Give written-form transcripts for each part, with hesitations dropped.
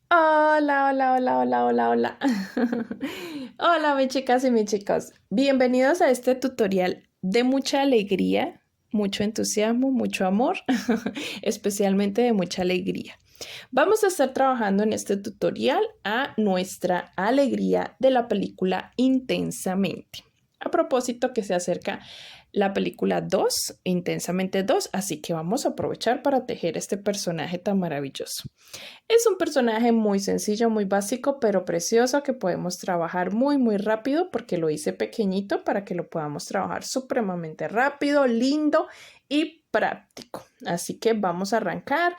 Hola, hola, hola, hola, hola, hola. Hola, mis chicas y mis chicos. Bienvenidos a este tutorial de mucha alegría, mucho entusiasmo, mucho amor, especialmente de mucha alegría. Vamos a estar trabajando en este tutorial a nuestra alegría de la película Intensamente. A propósito que se acerca la película 2, Intensamente 2, así que vamos a aprovechar para tejer este personaje tan maravilloso. Es un personaje muy sencillo, muy básico, pero precioso que podemos trabajar muy rápido porque lo hice pequeñito para que lo podamos trabajar supremamente rápido, lindo y práctico. Así que vamos a arrancar.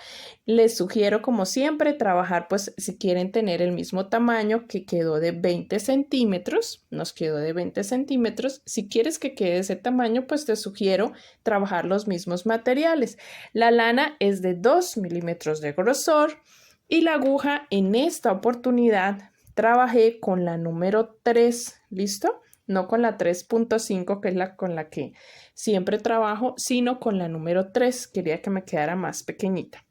Les sugiero, como siempre, trabajar, pues si quieren tener el mismo tamaño que quedó de 20 centímetros, nos quedó de 20 centímetros. Si quieres que quede ese tamaño, pues te sugiero trabajar los mismos materiales. La lana es de 2 milímetros de grosor. Y la aguja en esta oportunidad trabajé con la número 3, ¿listo? No con la 3.5, que es la con la que siempre trabajo, sino con la número 3. Quería que me quedara más pequeñita.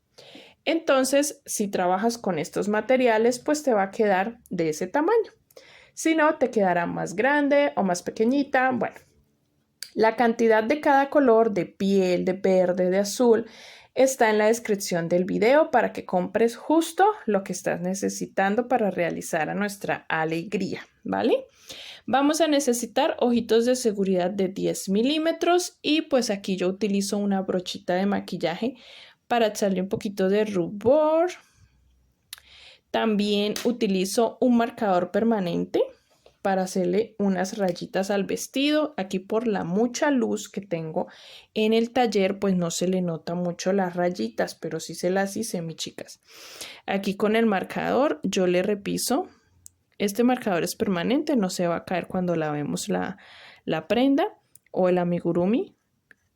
Entonces, si trabajas con estos materiales, pues te va a quedar de ese tamaño. Si no, te quedará más grande o más pequeñita. Bueno, la cantidad de cada color, de piel, de verde, de azul, está en la descripción del video para que compres justo lo que estás necesitando para realizar a nuestra alegría, ¿vale? Vamos a necesitar ojitos de seguridad de 10 milímetros y pues aquí yo utilizo una brochita de maquillaje para echarle un poquito de rubor. También utilizo un marcador permanente para hacerle unas rayitas al vestido. Aquí por la mucha luz que tengo en el taller, pues no se le nota mucho las rayitas, pero sí se las hice, mis chicas. Aquí con el marcador yo le repiso. Este marcador es permanente, no se va a caer cuando lavemos la prenda o el amigurumi.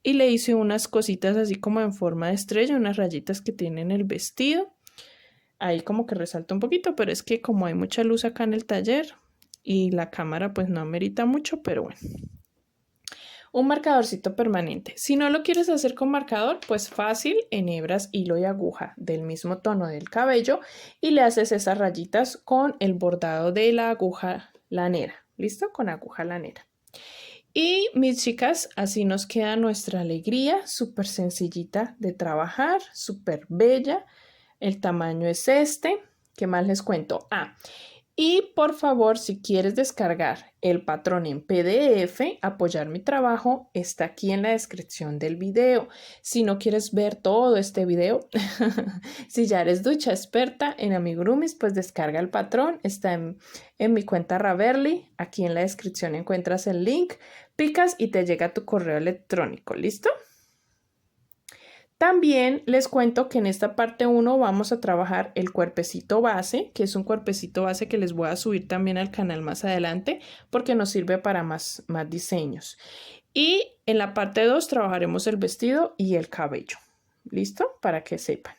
Y le hice unas cositas así como en forma de estrella, unas rayitas que tiene en el vestido. Ahí como que resalta un poquito, pero es que como hay mucha luz acá en el taller y la cámara pues no amerita mucho, pero bueno. Un marcadorcito permanente. Si no lo quieres hacer con marcador, pues fácil, enhebras hilo y aguja del mismo tono del cabello y le haces esas rayitas con el bordado de la aguja lanera. ¿Listo? Con aguja lanera. Y mis chicas, así nos queda nuestra alegría, súper sencillita de trabajar, súper bella. El tamaño es este. ¿Qué más les cuento? Y por favor, si quieres descargar el patrón en PDF, apoyar mi trabajo, está aquí en la descripción del video. Si no quieres ver todo este video, si ya eres ducha experta en amigurumis, pues descarga el patrón. Está en mi cuenta Raverly. Aquí en la descripción encuentras el link. Picas y te llega a tu correo electrónico. ¿Listo? También les cuento que en esta parte 1 vamos a trabajar el cuerpecito base, que es un cuerpecito base que les voy a subir también al canal más adelante porque nos sirve para más diseños. Y en la parte 2 trabajaremos el vestido y el cabello. ¿Listo? Para que sepan.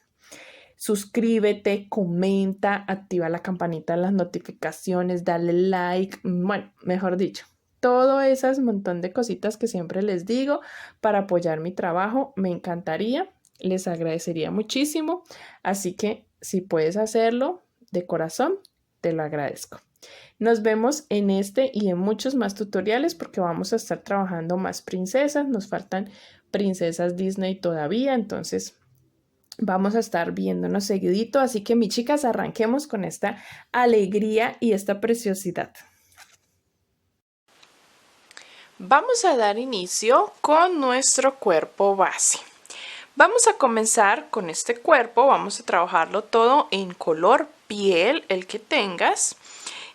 Suscríbete, comenta, activa la campanita de las notificaciones, dale like, bueno, mejor dicho, todo esas montón de cositas que siempre les digo para apoyar mi trabajo, me encantaría, les agradecería muchísimo, así que si puedes hacerlo de corazón, te lo agradezco. Nos vemos en este y en muchos más tutoriales porque vamos a estar trabajando más princesas, nos faltan princesas Disney todavía, entonces vamos a estar viéndonos seguidito, así que mis chicas, arranquemos con esta alegría y esta preciosidad. Vamos a dar inicio con nuestro cuerpo base. Vamos a comenzar con este cuerpo, vamos a trabajarlo todo en color piel, el que tengas,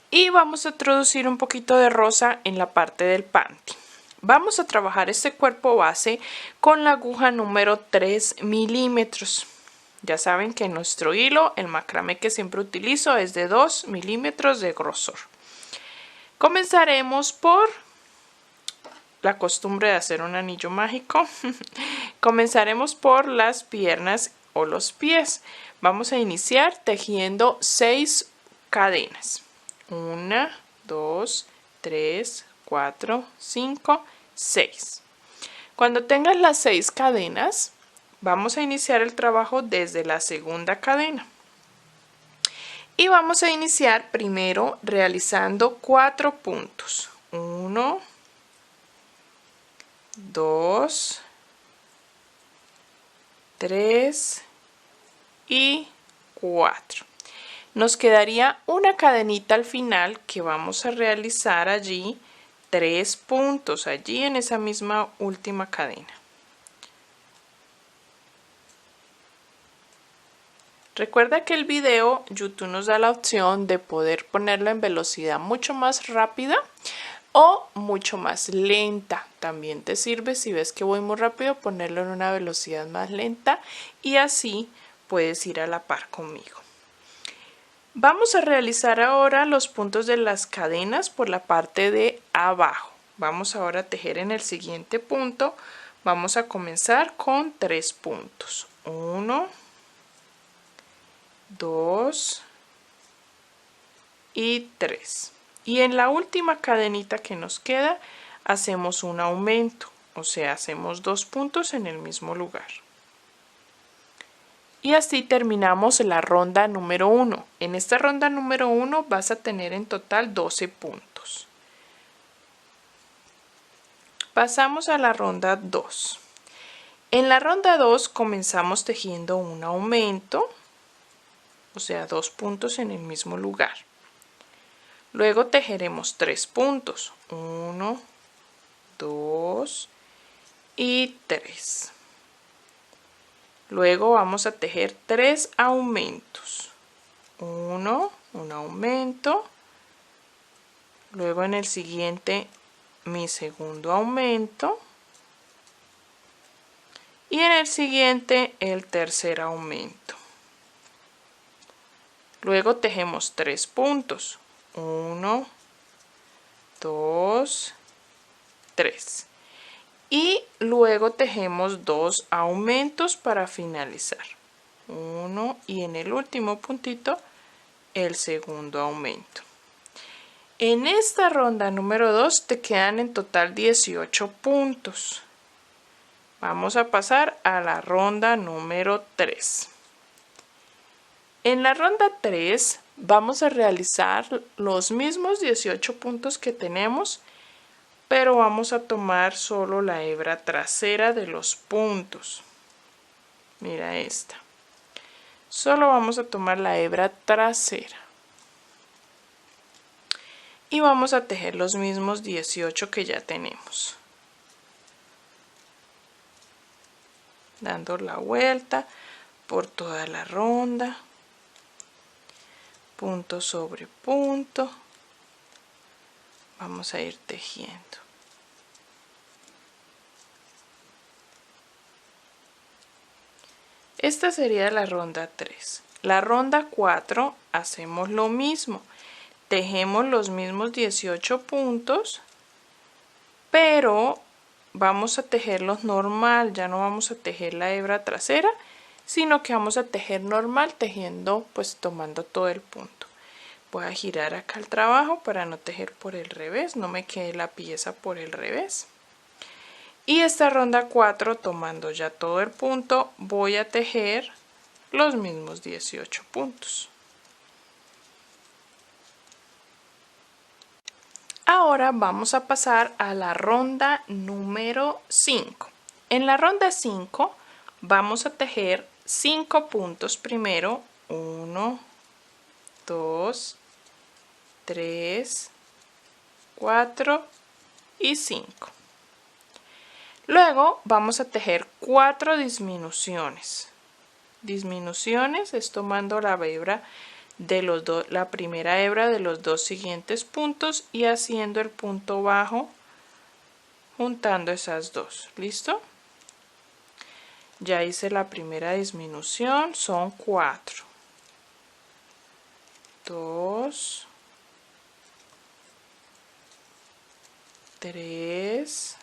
y vamos a introducir un poquito de rosa en la parte del panty. Vamos a trabajar este cuerpo base con la aguja número 3 milímetros. Ya saben que nuestro hilo, el macramé que siempre utilizo, es de 2 milímetros de grosor. Comenzaremos por la costumbre de hacer un anillo mágico. Comenzaremos por las piernas o los pies. Vamos a iniciar tejiendo 6 cadenas. 1, 2, 3, 4, 5, 6. Cuando tengas las 6 cadenas, vamos a iniciar el trabajo desde la segunda cadena. Y vamos a iniciar primero realizando 4 puntos. 1, 2, 3 y 4. Nos quedaría una cadenita al final que vamos a realizar allí 3 puntos, allí en esa misma última cadena. Recuerda que el video YouTube nos da la opción de poder ponerlo en velocidad mucho más rápida o mucho más lenta. También te sirve, si ves que voy muy rápido, ponerlo en una velocidad más lenta y así puedes ir a la par conmigo. Vamos a realizar ahora los puntos de las cadenas por la parte de abajo. Vamos ahora a tejer en el siguiente punto. Vamos a comenzar con 3 puntos. 1, 2 y 3. Y en la última cadenita que nos queda hacemos un aumento, o sea, hacemos 2 puntos en el mismo lugar. Y así terminamos la ronda número 1. En esta ronda número 1 vas a tener en total 12 puntos. Pasamos a la ronda 2. En la ronda 2 comenzamos tejiendo un aumento, o sea, 2 puntos en el mismo lugar. Luego tejeremos 3 puntos. 1, 2 y 3. Luego vamos a tejer 3 aumentos. 1, un aumento. Luego en el siguiente mi segundo aumento. Y en el siguiente el tercer aumento. Luego tejemos 3 puntos. 1, 2, 3. Y luego tejemos 2 aumentos para finalizar. 1 y en el último puntito el segundo aumento. En esta ronda número 2 te quedan en total 18 puntos. Vamos a pasar a la ronda número 3. En la ronda 3 vamos a realizar los mismos 18 puntos que tenemos, pero vamos a tomar solo la hebra trasera de los puntos. Mira esta. Solo vamos a tomar la hebra trasera. Y vamos a tejer los mismos 18 que ya tenemos. Dando la vuelta por toda la ronda. Punto sobre punto. Vamos a ir tejiendo. Esta sería la ronda 3. La ronda 4 hacemos lo mismo. Tejemos los mismos 18 puntos, pero vamos a tejerlos normal. Ya no vamos a tejer la hebra trasera, sino que vamos a tejer normal, tejiendo, pues tomando todo el punto. Voy a girar acá el trabajo para no tejer por el revés, no me quede la pieza por el revés. Y esta ronda 4, tomando ya todo el punto, voy a tejer los mismos 18 puntos. Ahora vamos a pasar a la ronda número 5. En la ronda 5 vamos a tejer 5 puntos primero. 1, 2, 3, 4 y 5. Luego vamos a tejer 4 disminuciones. Disminuciones es tomando la hebra de la primera hebra de los 2 siguientes puntos y haciendo el punto bajo juntando esas dos. ¿Listo? Ya hice la primera disminución, son 4. 2, 3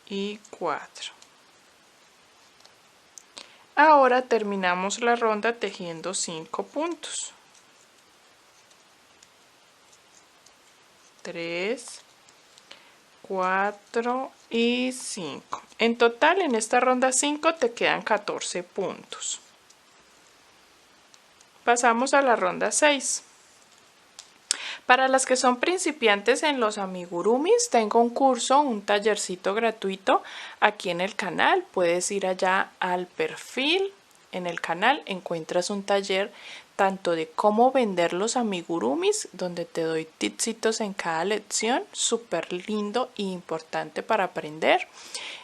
y 4. Ahora terminamos la ronda tejiendo 5 puntos. 3, 4 y 5. En total en esta ronda 5 te quedan 14 puntos. Pasamos a la ronda 6. Para las que son principiantes en los amigurumis, tengo un curso, un tallercito gratuito aquí en el canal. Puedes ir allá al perfil. En el canal encuentras un taller tanto de cómo vender los amigurumis, donde te doy tipsitos en cada lección, súper lindo e importante para aprender.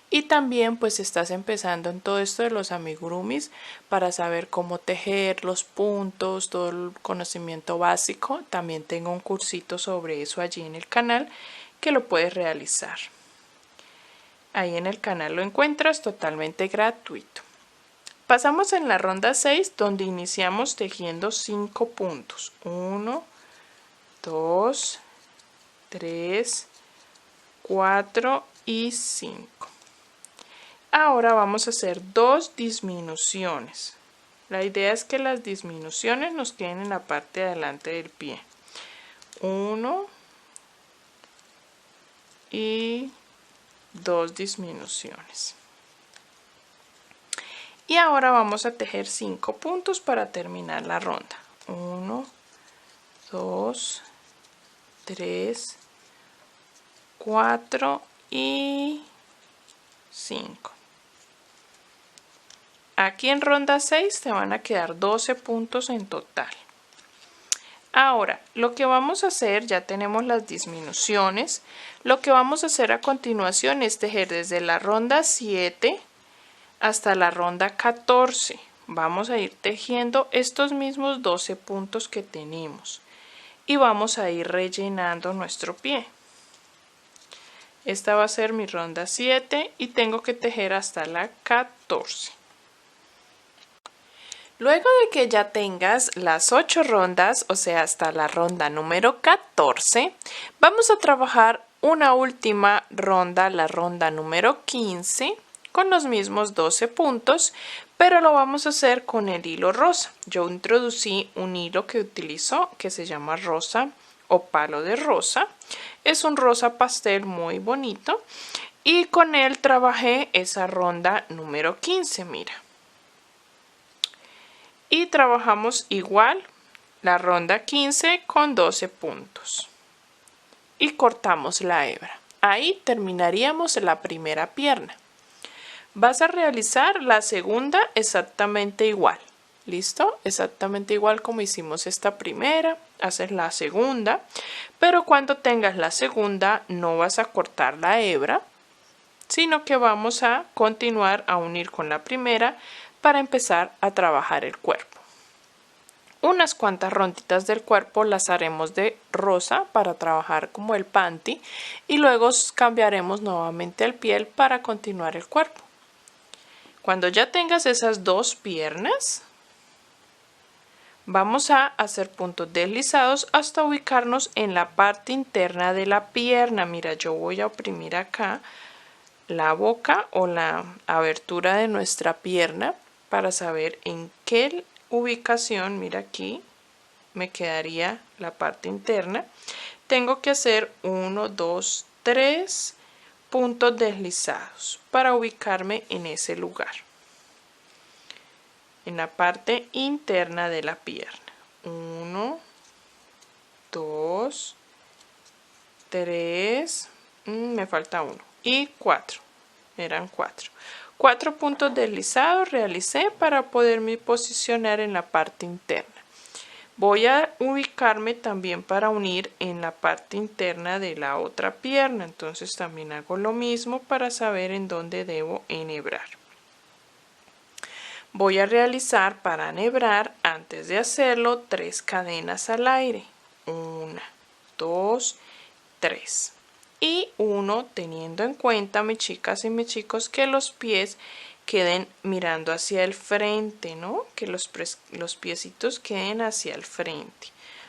Y también pues estás empezando en todo esto de los amigurumis para saber cómo tejer los puntos, todo el conocimiento básico. También tengo un cursito sobre eso allí en el canal que lo puedes realizar. Ahí en el canal lo encuentras totalmente gratuito. Pasamos en la ronda 6 donde iniciamos tejiendo 5 puntos. 1, 2, 3, 4 y 5. Ahora vamos a hacer 2 disminuciones. La idea es que las disminuciones nos queden en la parte de adelante del pie. 1 y 2 disminuciones. Y ahora vamos a tejer 5 puntos para terminar la ronda. 1, 2, 3, 4 y 5. Aquí en ronda 6 te van a quedar 12 puntos en total. Ahora, lo que vamos a hacer, ya tenemos las disminuciones. Lo que vamos a hacer a continuación es tejer desde la ronda 7 hasta la ronda 14. Vamos a ir tejiendo estos mismos 12 puntos que tenemos. Y vamos a ir rellenando nuestro pie. Esta va a ser mi ronda 7 y tengo que tejer hasta la 14. Luego de que ya tengas las 8 rondas, o sea, hasta la ronda número 14, vamos a trabajar una última ronda, la ronda número 15, con los mismos 12 puntos, pero lo vamos a hacer con el hilo rosa. Yo introducí un hilo que utilizo que se llama rosa o palo de rosa. Es un rosa pastel muy bonito y con él trabajé esa ronda número 15, mira. Y trabajamos igual la ronda 15 con 12 puntos. Y cortamos la hebra. Ahí terminaríamos la primera pierna. Vas a realizar la segunda exactamente igual. ¿Listo? Exactamente igual como hicimos esta primera. Haces la segunda. Pero cuando tengas la segunda no vas a cortar la hebra, sino que vamos a continuar a unir con la primera para empezar a trabajar el cuerpo. Unas cuantas ronditas del cuerpo las haremos de rosa para trabajar como el panty y luego cambiaremos nuevamente el piel para continuar el cuerpo. Cuando ya tengas esas 2 piernas, vamos a hacer puntos deslizados hasta ubicarnos en la parte interna de la pierna. Mira, yo voy a oprimir acá la boca o la abertura de nuestra pierna para saber en qué ubicación, mira aquí, me quedaría la parte interna. Tengo que hacer 1, 2, 3 puntos deslizados para ubicarme en ese lugar, en la parte interna de la pierna. 1, 2, 3, me falta 1 y 4, eran 4. 4 puntos deslizados realicé para poderme posicionar en la parte interna. Voy a ubicarme también para unir en la parte interna de la otra pierna. Entonces también hago lo mismo para saber en dónde debo enhebrar. Voy a realizar para enhebrar, antes de hacerlo, 3 cadenas al aire. 1, 2, 3. Y 1, teniendo en cuenta, mis chicas y mis chicos, que los pies queden mirando hacia el frente, ¿no? Que los piecitos queden hacia el frente.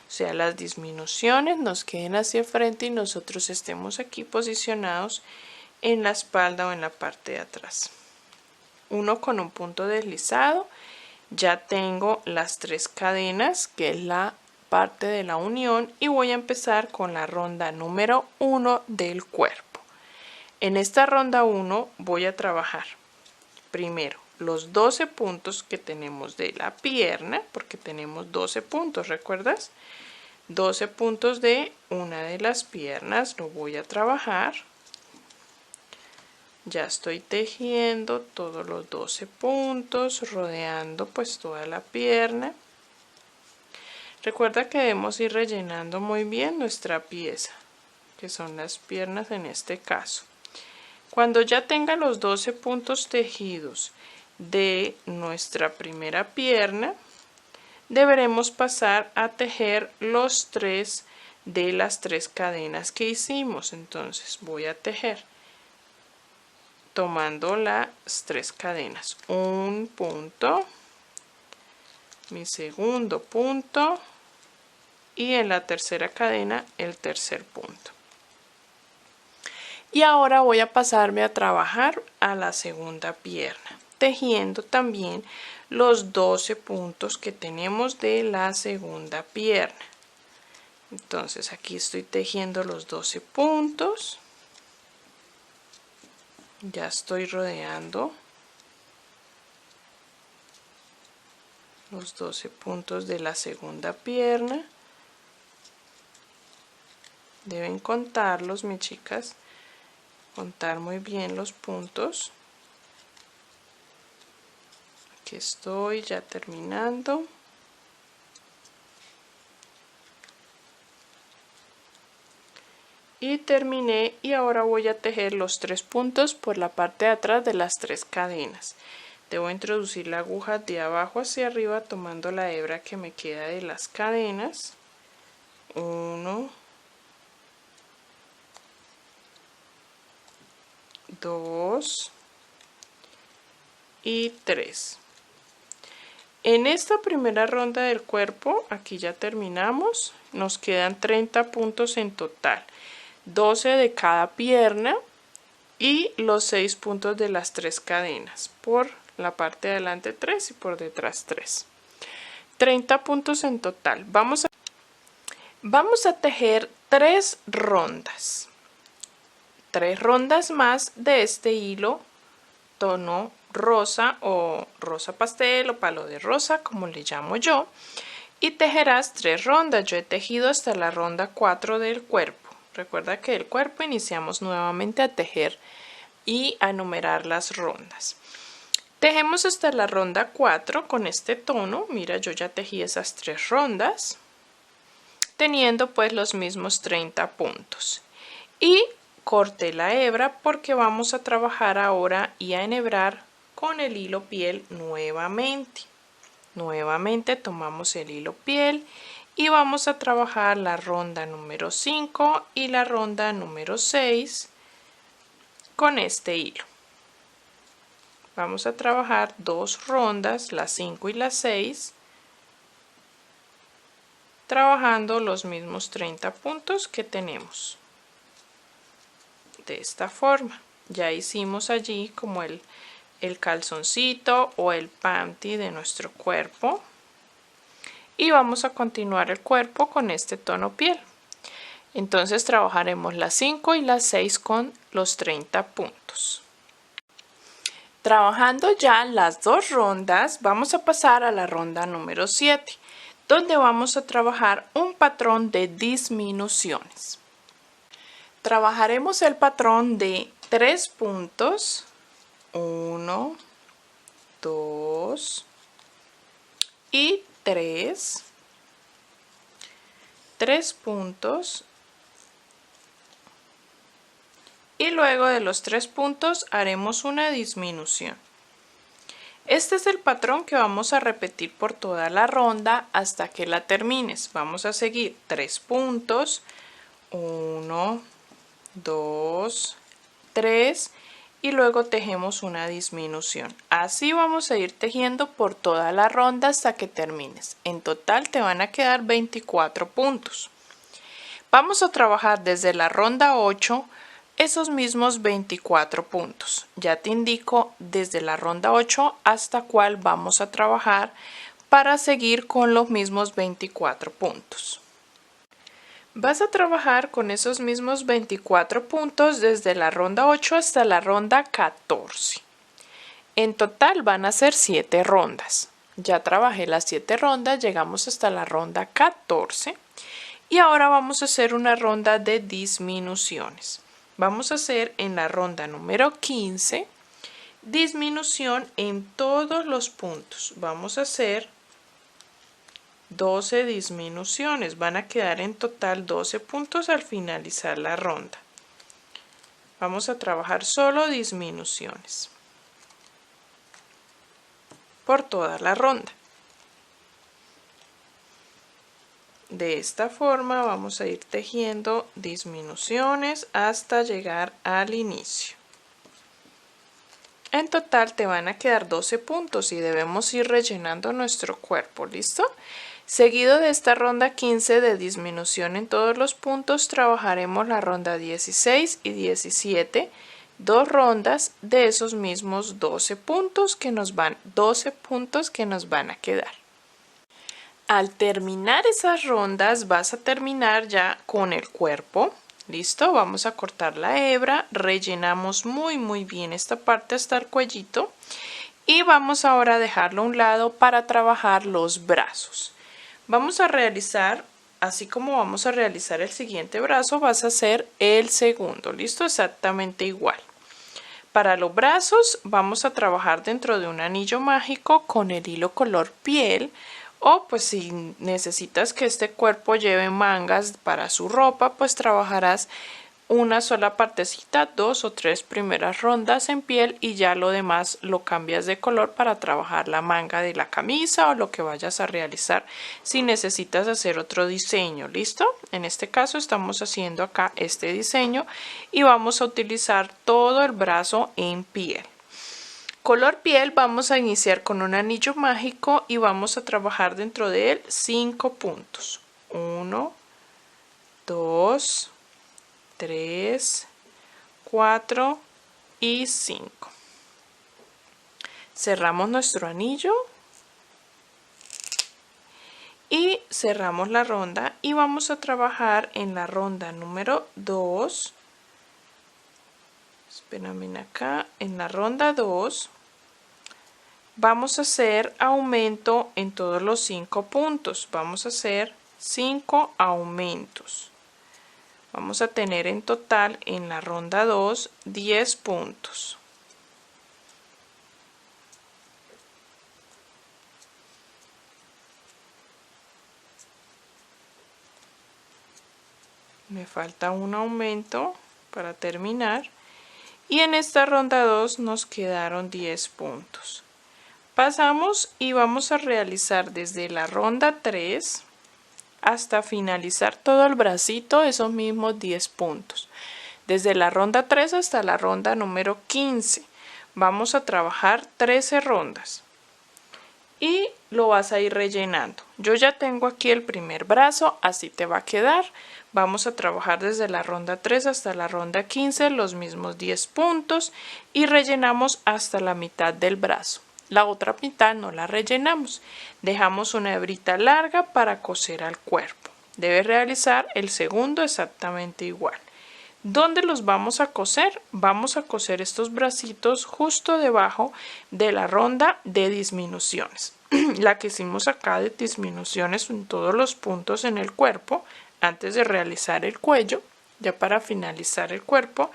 O sea, las disminuciones nos queden hacia el frente y nosotros estemos aquí posicionados en la espalda o en la parte de atrás. 1 con un punto deslizado. Ya tengo las 3 cadenas, que es la parte de la unión, y voy a empezar con la ronda número 1 del cuerpo. En esta ronda 1 voy a trabajar primero los 12 puntos que tenemos de la pierna, porque tenemos 12 puntos, ¿recuerdas? 12 puntos de una de las piernas, lo voy a trabajar. Ya estoy tejiendo todos los 12 puntos, rodeando pues toda la pierna. Recuerda que debemos ir rellenando muy bien nuestra pieza, que son las piernas en este caso. Cuando ya tenga los 12 puntos tejidos de nuestra primera pierna, deberemos pasar a tejer los 3 de las 3 cadenas que hicimos. Entonces voy a tejer tomando las 3 cadenas, un punto, mi segundo punto y en la tercera cadena el tercer punto. Y ahora voy a pasarme a trabajar a la segunda pierna, tejiendo también los 12 puntos que tenemos de la segunda pierna. Entonces aquí estoy tejiendo los 12 puntos. Ya estoy rodeando los 12 puntos de la segunda pierna. Deben contarlos, mis chicas, contar muy bien los puntos. Aquí estoy ya terminando. Y terminé, y ahora voy a tejer los 3 puntos por la parte de atrás de las 3 cadenas. Debo introducir la aguja de abajo hacia arriba tomando la hebra que me queda de las cadenas. 1, 2 y 3. En esta primera ronda del cuerpo, aquí ya terminamos, nos quedan 30 puntos en total. 12 de cada pierna y los 6 puntos de las 3 cadenas, por la parte de adelante 3 y por detrás 3. 30 puntos en total. Vamos a tejer 3 rondas. 3 rondas más de este hilo tono rosa o rosa pastel o palo de rosa, como le llamo yo, y tejerás 3 rondas. Yo he tejido hasta la ronda 4 del cuerpo. Recuerda que del cuerpo iniciamos nuevamente a tejer y a numerar las rondas. Tejemos hasta la ronda 4 con este tono. Mira, yo ya tejí esas 3 rondas, teniendo pues los mismos 30 puntos. Y corté la hebra porque vamos a trabajar ahora y a enhebrar con el hilo piel nuevamente. Nuevamente tomamos el hilo piel y vamos a trabajar la ronda número 5 y la ronda número 6 con este hilo. Vamos a trabajar 2 rondas, la 5 y la 6, trabajando los mismos 30 puntos que tenemos. De esta forma, ya hicimos allí como el calzoncito o el panty de nuestro cuerpo. Y vamos a continuar el cuerpo con este tono piel. Entonces trabajaremos las 5 y las 6 con los 30 puntos. Trabajando ya las 2 rondas, vamos a pasar a la ronda número 7, donde vamos a trabajar un patrón de disminuciones. Trabajaremos el patrón de 3 puntos, 1, 2 y 3 puntos, y luego de los 3 puntos haremos una disminución. Este es el patrón que vamos a repetir por toda la ronda hasta que la termines. Vamos a seguir 3 puntos, 1, 2, 3 y luego tejemos una disminución. Así vamos a ir tejiendo por toda la ronda hasta que termines. En total te van a quedar 24 puntos. Vamos a trabajar desde la ronda 8 esos mismos 24 puntos. Ya te indico desde la ronda 8 hasta cuál vamos a trabajar para seguir con los mismos 24 puntos. Vas a trabajar con esos mismos 24 puntos desde la ronda 8 hasta la ronda 14. En total van a ser 7 rondas. Ya trabajé las 7 rondas, llegamos hasta la ronda 14 y ahora vamos a hacer una ronda de disminuciones. Vamos a hacer en la ronda número 15 disminución en todos los puntos. Vamos a hacer 12 disminuciones. Van a quedar en total 12 puntos al finalizar la ronda. Vamos a trabajar solo disminuciones por toda la ronda. De esta forma vamos a ir tejiendo disminuciones hasta llegar al inicio. En total te van a quedar 12 puntos y debemos ir rellenando nuestro cuerpo, ¿listo? Seguido de esta ronda 15 de disminución en todos los puntos, trabajaremos la ronda 16 y 17, 2 rondas de esos mismos 12 puntos que nos van a quedar. Al terminar esas rondas vas a terminar ya con el cuerpo. Listo, vamos a cortar la hebra, rellenamos muy bien esta parte hasta el cuellito y vamos ahora a dejarlo a un lado para trabajar los brazos. Vamos a realizar, así como vamos a realizar el siguiente brazo, vas a hacer el segundo, listo, exactamente igual. Para los brazos vamos a trabajar dentro de un anillo mágico con el hilo color piel. O pues si necesitas que este cuerpo lleve mangas para su ropa, pues trabajarás una sola partecita, 2 o 3 primeras rondas en piel y ya lo demás lo cambias de color para trabajar la manga de la camisa o lo que vayas a realizar si necesitas hacer otro diseño. ¿Listo? En este caso estamos haciendo acá este diseño y vamos a utilizar todo el brazo en piel. Color piel vamos a iniciar con un anillo mágico y vamos a trabajar dentro de él 5 puntos. 1, 2, 3, 4 y 5. Cerramos nuestro anillo y cerramos la ronda y vamos a trabajar en la ronda número 2. Espérame acá, en la ronda 2 vamos a hacer aumento en todos los 5 puntos. Vamos a hacer 5 aumentos. Vamos a tener en total en la ronda 2 10 puntos. Me falta un aumento para terminar. Y en esta ronda 2 nos quedaron 10 puntos. Pasamos y vamos a realizar desde la ronda 3 hasta finalizar todo el bracito esos mismos 10 puntos. Desde la ronda 3 hasta la ronda número 15. Vamos a trabajar 13 rondas. Y lo vas a ir rellenando. Yo ya tengo aquí el primer brazo, así te va a quedar. Vamos a trabajar desde la ronda 3 hasta la ronda 15 los mismos 10 puntos y rellenamos hasta la mitad del brazo. La otra mitad no la rellenamos. Dejamos una hebrita larga para coser al cuerpo. Debes realizar el segundo exactamente igual. ¿Dónde los vamos a coser? Vamos a coser estos bracitos justo debajo de la ronda de disminuciones. La que hicimos acá de disminuciones en todos los puntos en el cuerpo antes de realizar el cuello. Ya para finalizar el cuerpo,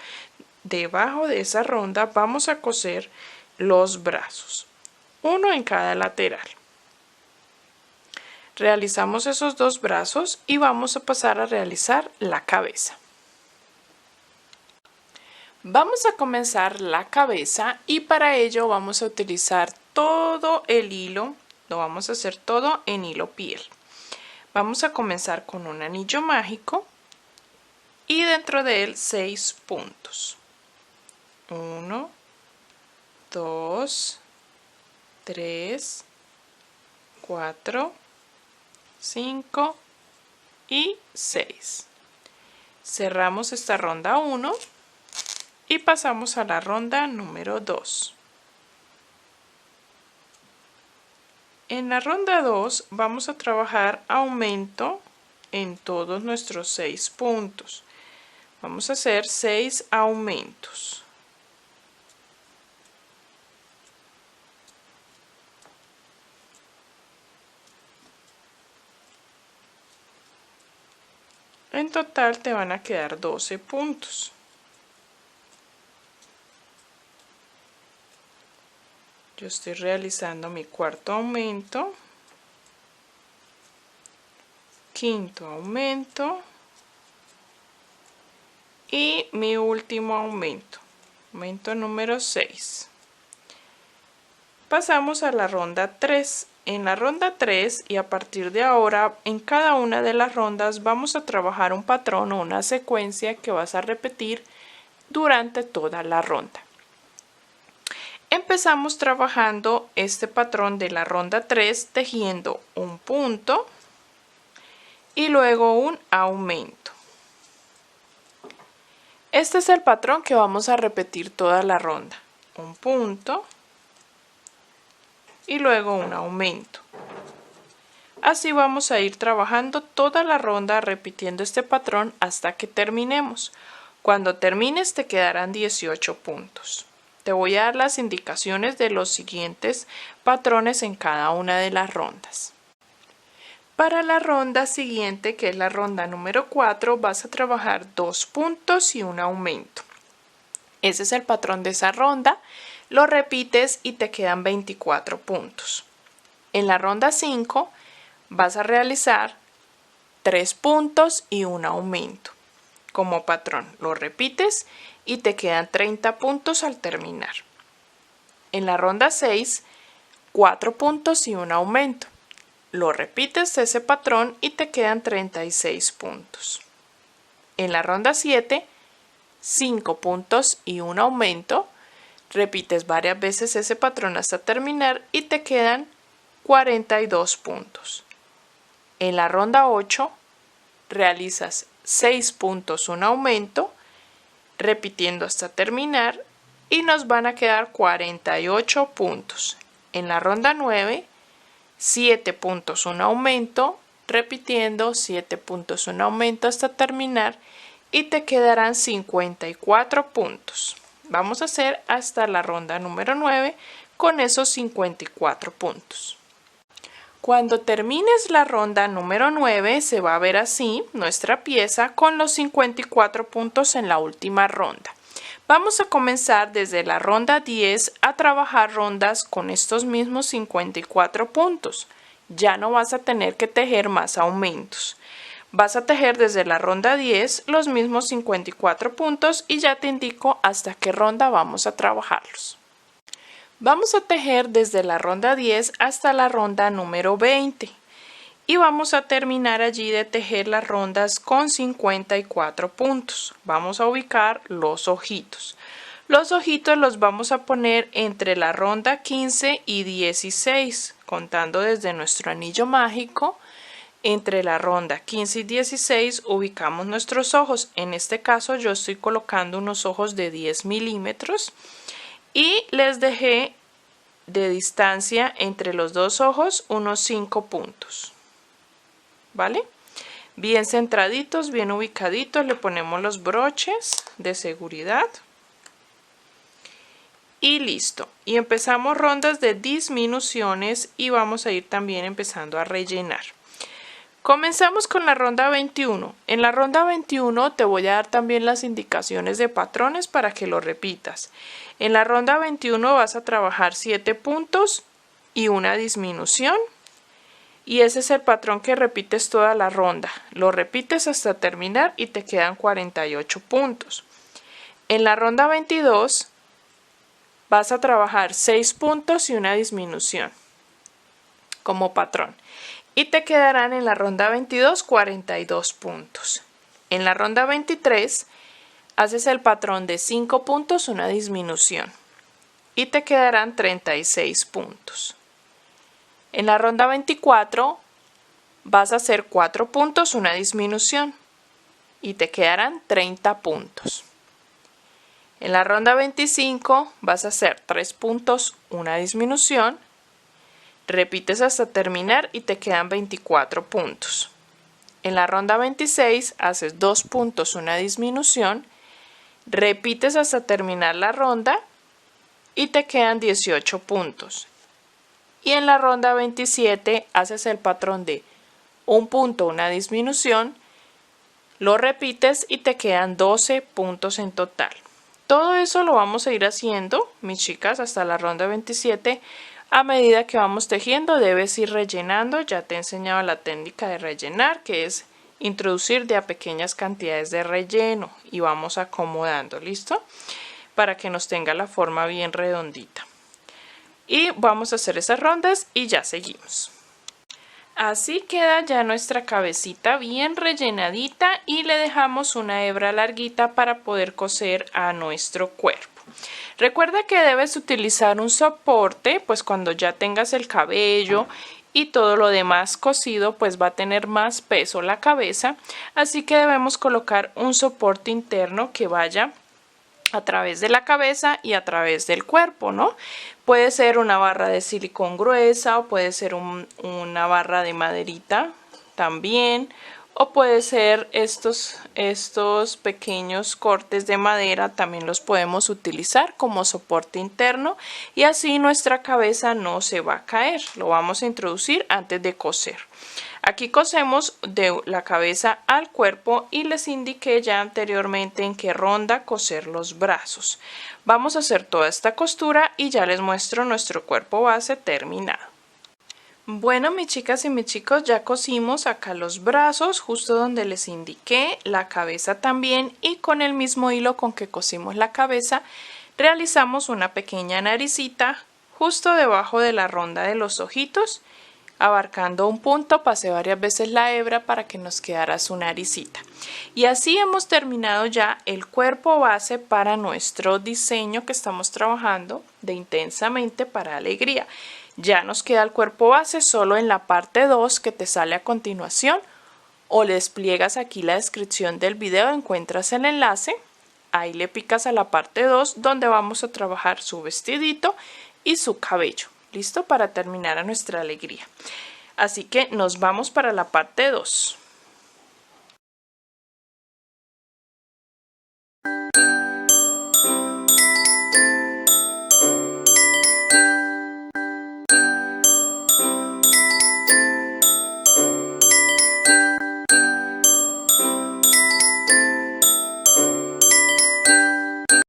debajo de esa ronda vamos a coser los brazos. Uno en cada lateral. Realizamos esos dos brazos y vamos a pasar a realizar la cabeza. Vamos a comenzar la cabeza y para ello vamos a utilizar todo el hilo, lo vamos a hacer todo en hilo piel. Vamos a comenzar con un anillo mágico y dentro de él 6 puntos. 1, 2, 3, 4, 5 y 6. Cerramos esta ronda 1 y pasamos a la ronda número 2. En la ronda 2 vamos a trabajar aumento en todos nuestros 6 puntos. Vamos a hacer 6 aumentos. En total te van a quedar 12 puntos. Yo estoy realizando mi cuarto aumento, quinto aumento y mi último aumento, aumento número 6. Pasamos a la ronda 3. En la ronda 3 y a partir de ahora en cada una de las rondas vamos a trabajar un patrón o una secuencia que vas a repetir durante toda la ronda. Empezamos trabajando este patrón de la ronda 3 tejiendo un punto y luego un aumento. Este es el patrón que vamos a repetir toda la ronda. Un punto y luego un aumento. Así vamos a ir trabajando toda la ronda repitiendo este patrón hasta que terminemos. Cuando termines te quedarán 18 puntos. Te voy a dar las indicaciones de los siguientes patrones en cada una de las rondas. Para la ronda siguiente, que es la ronda número 4, vas a trabajar 2 puntos y un aumento. Ese es el patrón de esa ronda. Lo repites y te quedan 24 puntos. En la ronda 5 vas a realizar 3 puntos y un aumento. Como patrón, lo repites y te quedan 30 puntos al terminar. En la ronda 6, 4 puntos y un aumento. Lo repites ese patrón y te quedan 36 puntos. En la ronda 7, 5 puntos y un aumento. Repites varias veces ese patrón hasta terminar y te quedan 42 puntos. En la ronda 8 realizas 6 puntos, un aumento, repitiendo hasta terminar y nos van a quedar 48 puntos. En la ronda 9, 7 puntos, un aumento, repitiendo 7 puntos, un aumento hasta terminar y te quedarán 54 puntos. Vamos a hacer hasta la ronda número 9 con esos 54 puntos. Cuando termines la ronda número 9 se va a ver así nuestra pieza con los 54 puntos en la última ronda. Vamos a comenzar desde la ronda 10 a trabajar rondas con estos mismos 54 puntos. Ya no vas a tener que tejer más aumentos. Vas a tejer desde la ronda 10 los mismos 54 puntos y ya te indico hasta qué ronda vamos a trabajarlos. Vamos a tejer desde la ronda 10 hasta la ronda número 20 y vamos a terminar allí de tejer las rondas con 54 puntos. Vamos a ubicar los ojitos. Los ojitos los vamos a poner entre la ronda 15 y 16, contando desde nuestro anillo mágico. Entre la ronda 15 y 16 ubicamos nuestros ojos. En este caso yo estoy colocando unos ojos de 10 milímetros y les dejé de distancia entre los dos ojos unos 5 puntos. ¿Vale? Bien centraditos, bien ubicaditos, le ponemos los broches de seguridad. Y listo. Y empezamos rondas de disminuciones y vamos a ir también empezando a rellenar. Comenzamos con la ronda 21. En la ronda 21 te voy a dar también las indicaciones de patrones para que lo repitas. En la ronda 21 vas a trabajar 7 puntos y una disminución. Y ese es el patrón que repites toda la ronda. Lo repites hasta terminar y te quedan 48 puntos. En la ronda 22 vas a trabajar 6 puntos y una disminución como patrón. Y te quedarán en la ronda 22 42 puntos. En la ronda 23 haces el patrón de 5 puntos, una disminución. Y te quedarán 36 puntos. En la ronda 24 vas a hacer 4 puntos, una disminución. Y te quedarán 30 puntos. En la ronda 25 vas a hacer 3 puntos, una disminución. Repites hasta terminar y te quedan 24 puntos. En la ronda 26 haces 2 puntos, una disminución. Repites hasta terminar la ronda y te quedan 18 puntos. Y en la ronda 27 haces el patrón de un punto, una disminución. Lo repites y te quedan 12 puntos en total. Todo eso lo vamos a ir haciendo, mis chicas, hasta la ronda 27. A medida que vamos tejiendo debes ir rellenando. Ya te he enseñado la técnica de rellenar, que es introducir de a pequeñas cantidades de relleno y vamos acomodando, ¿listo? Para que nos tenga la forma bien redondita. Y vamos a hacer esas rondas y ya seguimos. Así queda ya nuestra cabecita bien rellenadita y le dejamos una hebra larguita para poder coser a nuestro cuerpo. Recuerda que debes utilizar un soporte, pues cuando ya tengas el cabello y todo lo demás cosido, pues va a tener más peso la cabeza, así que debemos colocar un soporte interno que vaya a través de la cabeza y a través del cuerpo, ¿no? Puede ser una barra de silicón gruesa o puede ser una barra de maderita también, o puede ser estos pequeños cortes de madera, también los podemos utilizar como soporte interno y así nuestra cabeza no se va a caer. Lo vamos a introducir antes de coser. Aquí cosemos de la cabeza al cuerpo y les indiqué ya anteriormente en qué ronda coser los brazos. Vamos a hacer toda esta costura y ya les muestro nuestro cuerpo base terminado. Bueno, mis chicas y mis chicos, ya cosimos acá los brazos justo donde les indiqué, la cabeza también, y con el mismo hilo con que cosimos la cabeza realizamos una pequeña naricita justo debajo de la ronda de los ojitos. Abarcando un punto, pasé varias veces la hebra para que nos quedara su naricita. Y así hemos terminado ya el cuerpo base para nuestro diseño que estamos trabajando de Intensamente para Alegría. Ya nos queda el cuerpo base solo en la parte 2 que te sale a continuación, o le despliegas aquí la descripción del video, encuentras el enlace, ahí le picas a la parte 2 donde vamos a trabajar su vestidito y su cabello. ¿Listo? Para terminar a nuestra alegría. Así que nos vamos para la parte 2.